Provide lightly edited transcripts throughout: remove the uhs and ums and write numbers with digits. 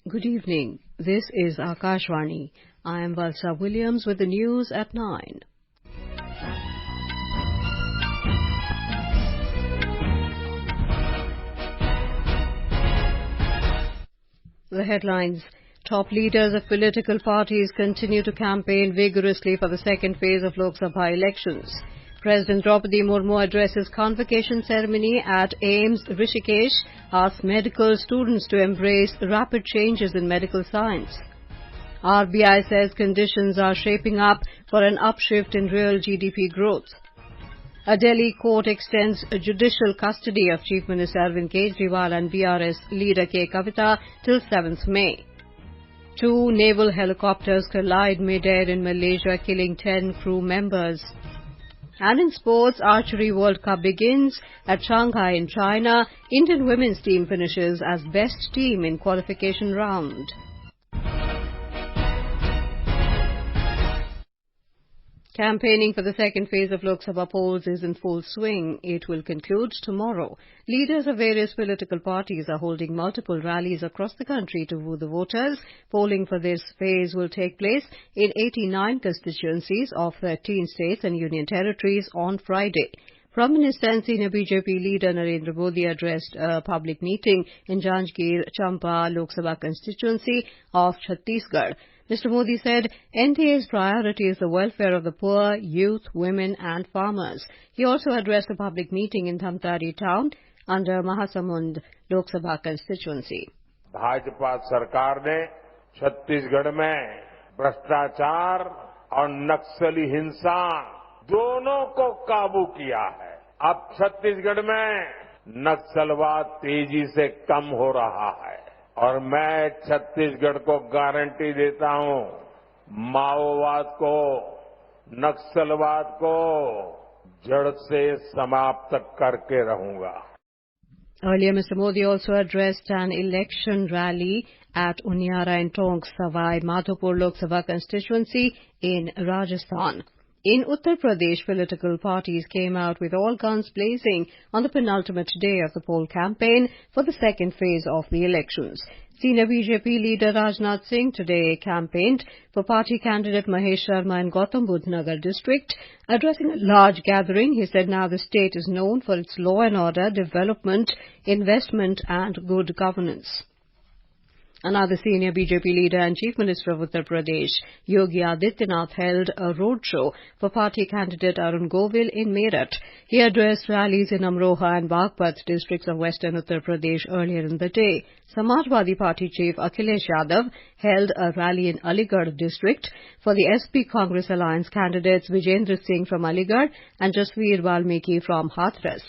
Good evening. This is Akashvani. I am Valsa Williams with the news at 9. The headlines. Top leaders of political parties continue to campaign vigorously for the second phase of Lok Sabha elections. President Draupadi Murmu addresses convocation ceremony at AIIMS Rishikesh, asks medical students to embrace rapid changes in medical science. RBI says conditions are shaping up for an upshift in real GDP growth. A Delhi court extends judicial custody of Chief Minister Arvind Kejriwal and BRS leader K Kavitha till 7th May. 2 Naval Helicopters collide mid-air in Malaysia, killing 10 crew members. And in sports, Archery World Cup begins at Shanghai in China. Indian women's team finishes as best team in qualification round. Campaigning for the second phase of Lok Sabha polls is in full swing. It will conclude tomorrow. Leaders of various political parties are holding multiple rallies across the country to woo the voters. Polling for this phase will take place in 89 constituencies of 13 states and union territories on Friday. Prime Minister and senior BJP leader Narendra Modi addressed a public meeting in Janjgir, Champa Lok Sabha constituency of Chhattisgarh. Mr. Modi said NDA's priority is the welfare of the poor, youth, women and farmers. He also addressed a public meeting in Dhamtari town under Mahasamund Lok Sabha constituency. Bhajpa सरकार ने छत्तीसगढ़ में भ्रष्टाचार और नक्सली हिंसा दोनों को काबू किया है। अब छत्तीसगढ़ में नक्सलवाद तेजी से कम हो रहा है और मैं छत्तीसगढ़ को गारंटी देता हूं, माओवाद को, नक्सलवाद को जड़ से समाप्त करके रहूंगा. Earlier, Mr. Modi also addressed an election rally at Uniara and Tonk Savai Madhopur Lok Sabha constituency in Rajasthan. In Uttar Pradesh, political parties came out with all guns blazing on the penultimate day of the poll campaign for the second phase of the elections. Senior BJP leader Rajnath Singh today campaigned for party candidate Mahesh Sharma in Gautam Budh Nagar district. Addressing a large gathering, he said now the state is known for its law and order, development, investment and good governance. Another senior BJP leader and Chief Minister of Uttar Pradesh, Yogi Adityanath, held a roadshow for party candidate Arun Govil in Meerut. He addressed rallies in Amroha and Baghpat districts of western Uttar Pradesh earlier in the day. Samajwadi Party Chief Akhilesh Yadav held a rally in Aligarh district for the SP Congress Alliance candidates Vijendra Singh from Aligarh and Jasveer Valmiki from Hathras.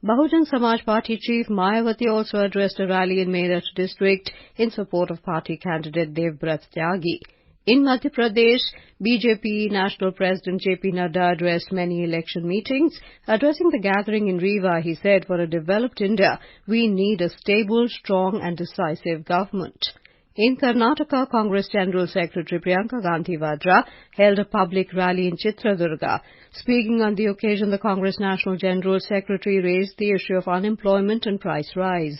Bahujan Samaj Party Chief Mayawati also addressed a rally in Meerut district in support of party candidate Devbrat Tyagi. In Madhya Pradesh, BJP National President JP Nadda addressed many election meetings. Addressing the gathering in Rewa, he said, for a developed India, we need a stable, strong and decisive government. In Karnataka, Congress General Secretary Priyanka Gandhi Vadra held a public rally in Chitradurga. Speaking on the occasion, the Congress National General Secretary raised the issue of unemployment and price rise.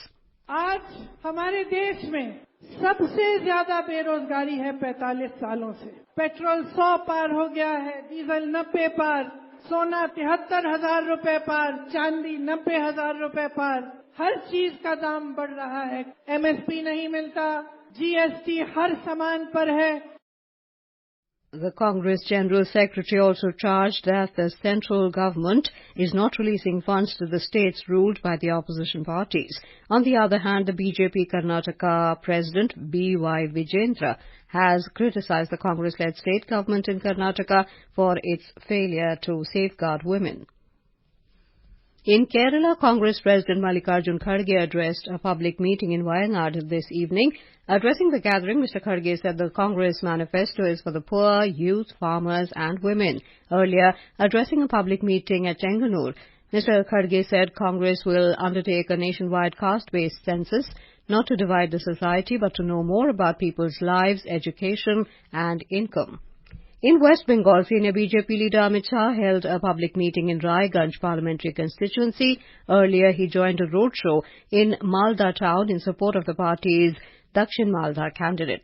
आज हमारे देश में सबसे ज्यादा बेरोजगारी है 45 सालों से. पेट्रोल 100 पार हो गया है, डीजल 90 पार, सोना 73,000 रुपए पार, चांदी 90,000 रुपए पार. हर चीज का दाम बढ़ रहा है. एमएसपी नहीं मिलता, जीएसटी हर सामान पर है. The Congress General Secretary also charged that the central government is not releasing funds to the states ruled by the opposition parties. On the other hand, the BJP Karnataka President B.Y. Vijendra has criticized the Congress-led state government in Karnataka for its failure to safeguard women. In Kerala, Congress President Mallikarjun Kharge addressed a public meeting in Wayanad this evening. Addressing the gathering, Mr. Kharge said the Congress manifesto is for the poor, youth, farmers and women. Earlier, addressing a public meeting at Chenganur, Mr. Kharge said Congress will undertake a nationwide caste-based census, not to divide the society but to know more about people's lives, education and income. In West Bengal, senior BJP leader Amit Shah held a public meeting in Raiganj parliamentary constituency. Earlier, he joined a roadshow in Malda town in support of the party's Dakshin Malda candidate.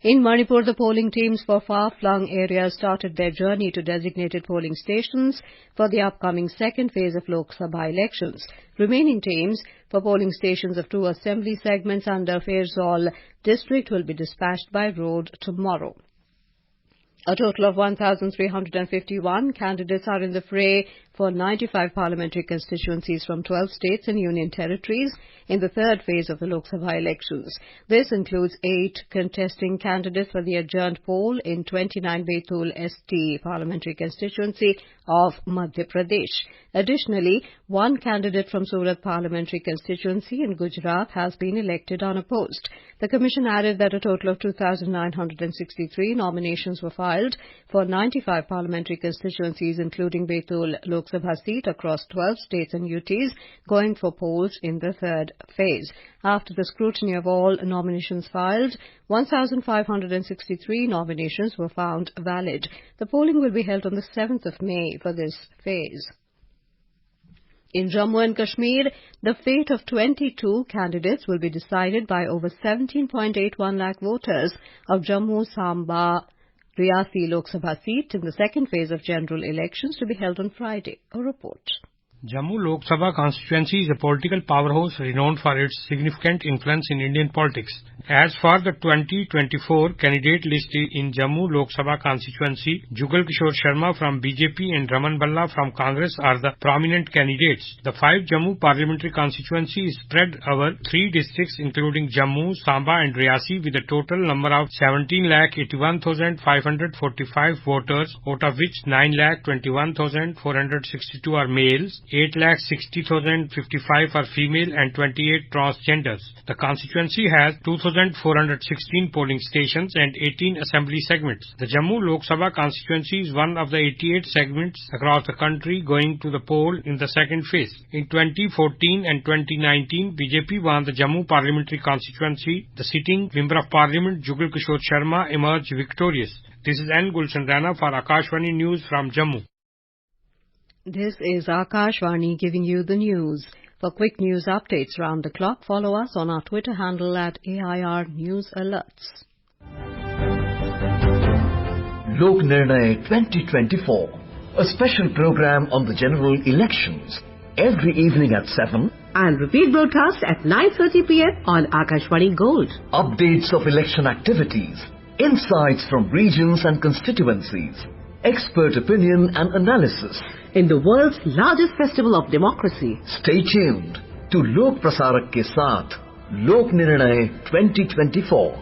In Manipur, the polling teams for far-flung areas started their journey to designated polling stations for the upcoming second phase of Lok Sabha elections. Remaining teams for polling stations of 2 assembly segments under Fairzal district will be dispatched by road tomorrow. A total of 1,351 candidates are in the fray for 95 parliamentary constituencies from 12 states and union territories in the third phase of the Lok Sabha elections. This includes 8 contesting candidates for the adjourned poll in 29 Betul ST parliamentary constituency of Madhya Pradesh. Additionally, 1 candidate from Surat parliamentary constituency in Gujarat has been elected unopposed. The Commission added that a total of 2,963 nominations were filed for 95 parliamentary constituencies, including Betul Lok Sabha seat across 12 states and UTs, going for polls in the third phase. After the scrutiny of all nominations filed, 1,563 nominations were found valid. The polling will be held on the 7th of May for this phase. In Jammu and Kashmir, the fate of 22 candidates will be decided by over 17.81 lakh voters of Jammu Samba Riyasi Lok Sabha seat in the second phase of general elections to be held on Friday. A report. Jammu Lok Sabha constituency is a political powerhouse renowned for its significant influence in Indian politics. As for the 2024 candidate list in Jammu Lok Sabha constituency, Jugal Kishore Sharma from BJP and Raman Balla from Congress are the prominent candidates. The 5 Jammu parliamentary constituency is spread over 3 districts including Jammu, Samba and Riyasi with a total number of 17,81,545 voters, out of which 9,21,462 are males, 8,60,055 are female and 28 transgenders. The constituency has 2,416 polling stations and 18 assembly segments. The Jammu Lok Sabha constituency is one of the 88 segments across the country going to the poll in the second phase. In 2014 and 2019, BJP won the Jammu parliamentary constituency. The sitting Member of Parliament Jugal Kishore Sharma emerged victorious. This is N. Gulshan Rana for Akashvani News from Jammu. This is Akashvani giving you the news. For quick news updates round the clock, follow us on our Twitter handle at AIR News Alerts. Lok Nirnay 2024, a special program on the general elections, every evening at 7 and repeat broadcast at 9:30 p.m. on Akashvani Gold. Updates of election activities, insights from regions and constituencies, expert opinion and analysis in the world's largest festival of democracy. Stay tuned to Lok Prasarak ke saath, Lok Nirnay 2024.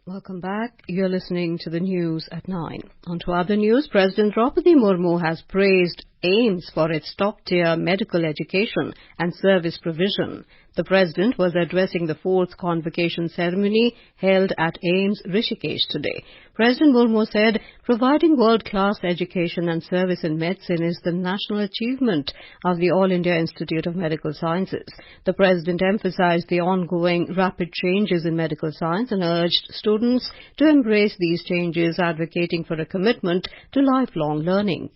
Welcome back. You're listening to the news at 9. On to other news. President Draupadi Murmu has praised AIIMS for its top-tier medical education and service provision. The President was addressing the 4th convocation ceremony held at AIIMS Rishikesh today. President Murmu said, providing world-class education and service in medicine is the national achievement of the All India Institute of Medical Sciences. The President emphasized the ongoing rapid changes in medical science and urged students to embrace these changes, advocating for a commitment to lifelong learning.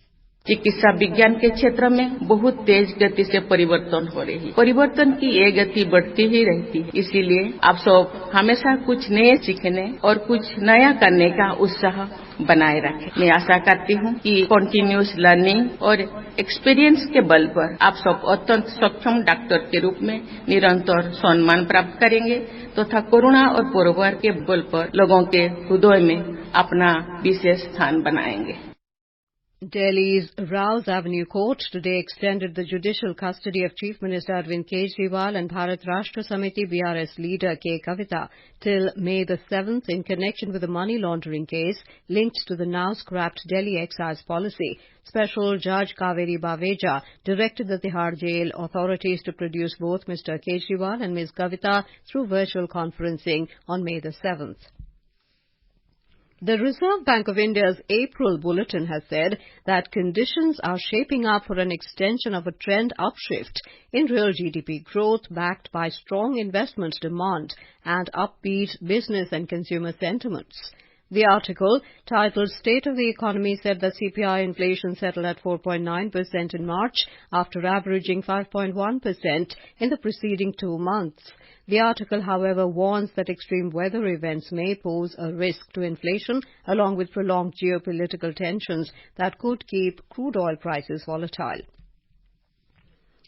चिकित्सा विज्ञान के क्षेत्र में बहुत तेज गति से परिवर्तन हो रही है। परिवर्तन की ये गति बढ़ती ही रहती है। इसीलिए आप सब हमेशा कुछ नए सीखने और कुछ नया करने का उत्साह बनाए रखें। मैं आशा करती हूँ कि कंटिन्यूअस लर्निंग और एक्सपीरियंस के बल पर आप सब अत्यंत सक्षम डॉक्टर के रूप में निरंतर सम्मान प्राप्त करेंगे तथा कोरोना और पूर्वावर के बल पर लोगों के हृदय में अपना विशेष स्थान बनाएंगे। Delhi's Rouse Avenue Court today extended the judicial custody of Chief Minister Arvind Kejriwal and Bharat Rashtra Samiti BRS leader K Kavitha till May the 7th in connection with a money laundering case linked to the now scrapped Delhi excise policy. Special Judge Kaveri Baveja directed the Tihar Jail authorities to produce both Mr. Kejriwal and Ms. Kavitha through virtual conferencing on May the 7th. The Reserve Bank of India's April bulletin has said that conditions are shaping up for an extension of a trend upshift in real GDP growth backed by strong investment demand and upbeat business and consumer sentiments. The article, titled State of the Economy, said that CPI inflation settled at 4.9% in March after averaging 5.1% in the preceding 2 months. The article, however, warns that extreme weather events may pose a risk to inflation, along with prolonged geopolitical tensions that could keep crude oil prices volatile.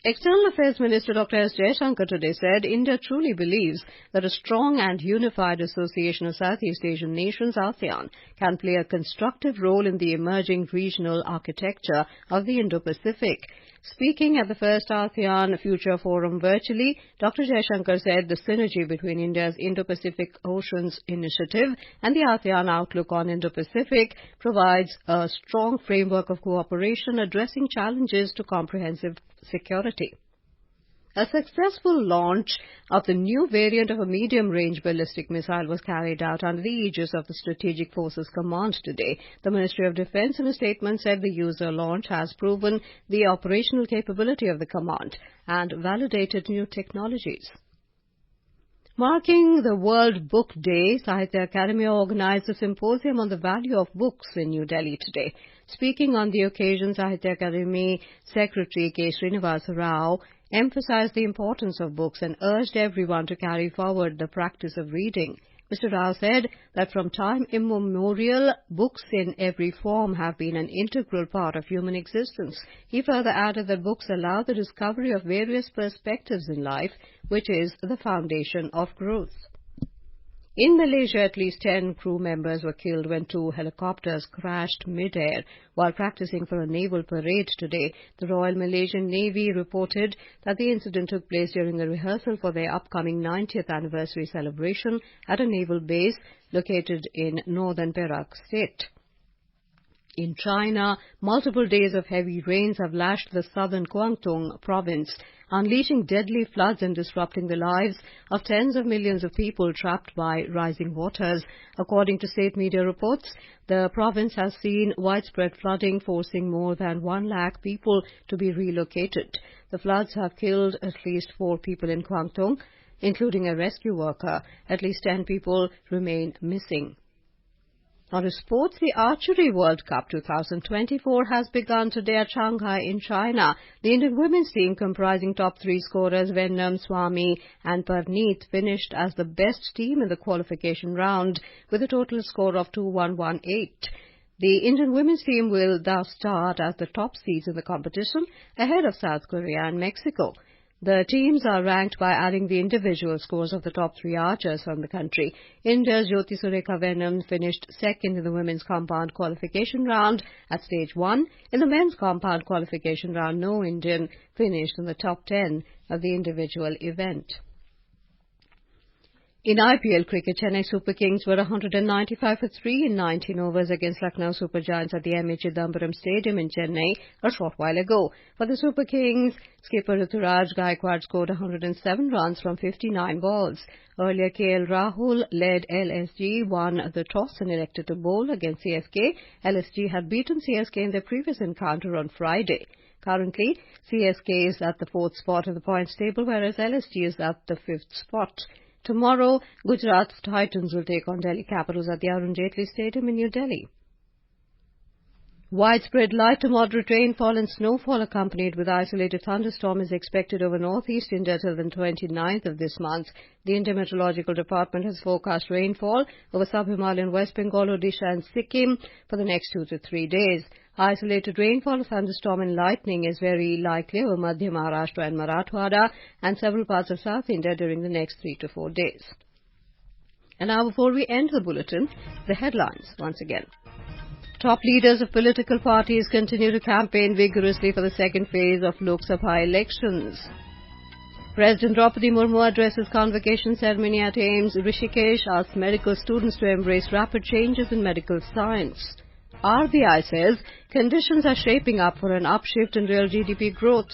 External Affairs Minister Dr. S. Jaishankar today said India truly believes that a strong and unified association of Southeast Asian nations, ASEAN, can play a constructive role in the emerging regional architecture of the Indo-Pacific. Speaking at the first ASEAN Future Forum virtually, Dr. Jaishankar said the synergy between India's Indo-Pacific Oceans Initiative and the ASEAN Outlook on Indo-Pacific provides a strong framework of cooperation addressing challenges to comprehensive security. A successful launch of the new variant of a medium-range ballistic missile was carried out under the aegis of the Strategic Forces Command today. The Ministry of Defence in a statement said the user launch has proven the operational capability of the command and validated new technologies. Marking the World Book Day, Sahitya Academy organized a symposium on the value of books in New Delhi today. Speaking on the occasion, Sahitya Academy Secretary K. Srinivasa Rao emphasized the importance of books and urged everyone to carry forward the practice of reading. Mr. Rao said that from time immemorial, books in every form have been an integral part of human existence. He further added that books allow the discovery of various perspectives in life, which is the foundation of growth. In Malaysia, at least 10 crew members were killed when 2 helicopters crashed mid-air while practicing for a naval parade today. The Royal Malaysian Navy reported that the incident took place during a rehearsal for their upcoming 90th anniversary celebration at a naval base located in northern Perak State. In China, multiple days of heavy rains have lashed the southern Guangdong province, unleashing deadly floods and disrupting the lives of tens of millions of people trapped by rising waters. According to state media reports, the province has seen widespread flooding, forcing more than 1 lakh people to be relocated. The floods have killed at least 4 people in Guangdong, including a rescue worker. At least 10 people remain missing. On to sports, the Archery World Cup 2024 has begun today at Shanghai in China. The Indian women's team, comprising top 3 scorers Venom, Swami and Parneet, finished as the best team in the qualification round with a total score of 2-1-1-8. The Indian women's team will thus start as the top seeds in the competition, ahead of South Korea and Mexico. The teams are ranked by adding the individual scores of the top 3 archers from the country. India's Jyoti Sureka Venom finished second in the women's compound qualification round at stage 1. In the men's compound qualification round, no Indian finished in the top 10 of the individual event. In IPL cricket, Chennai Super Kings were 195 for 3 in 19 overs against Lucknow Super Giants at the M.A. Chidambaram Stadium in Chennai a short while ago. For the Super Kings, skipper Ruturaj Gaikwad scored 107 runs from 59 balls. Earlier, KL Rahul led LSG, won the toss and elected to bowl against CSK. LSG had beaten CSK in their previous encounter on Friday. Currently, CSK is at the 4th spot in the points table, whereas LSG is at the 5th spot. Tomorrow, Gujarat Titans will take on Delhi Capitals at the Arun Jaitley Stadium in New Delhi. Widespread light to moderate rainfall and snowfall accompanied with isolated thunderstorm is expected over northeast India till the 29th of this month. The India Meteorological Department has forecast rainfall over sub-Himalayan West Bengal, Odisha and Sikkim for the next 2 to 3 days. Isolated rainfall, thunderstorm and lightning is very likely over Madhya Maharashtra and Marathwada and several parts of South India during the next 3 to 4 days. And now, before we end the bulletin, the headlines once again. Top leaders of political parties continue to campaign vigorously for the second phase of Lok Sabha elections. President Draupadi Murmu addresses convocation ceremony at AIIMS Rishikesh, asks medical students to embrace rapid changes in medical science. RBI says conditions are shaping up for an upshift in real GDP growth.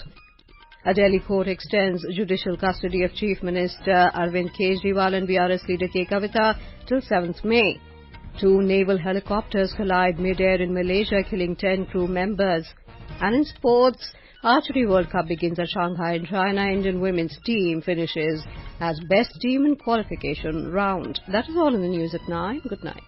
A Delhi court extends judicial custody of Chief Minister Arvind Kejriwal and BRS leader K Kavitha till 7th May. 2 naval helicopters collide mid-air in Malaysia, killing 10 crew members. And in sports, Archery World Cup begins at Shanghai in China. Indian women's team finishes as best team in qualification round. That is all in the news at 9. Good night.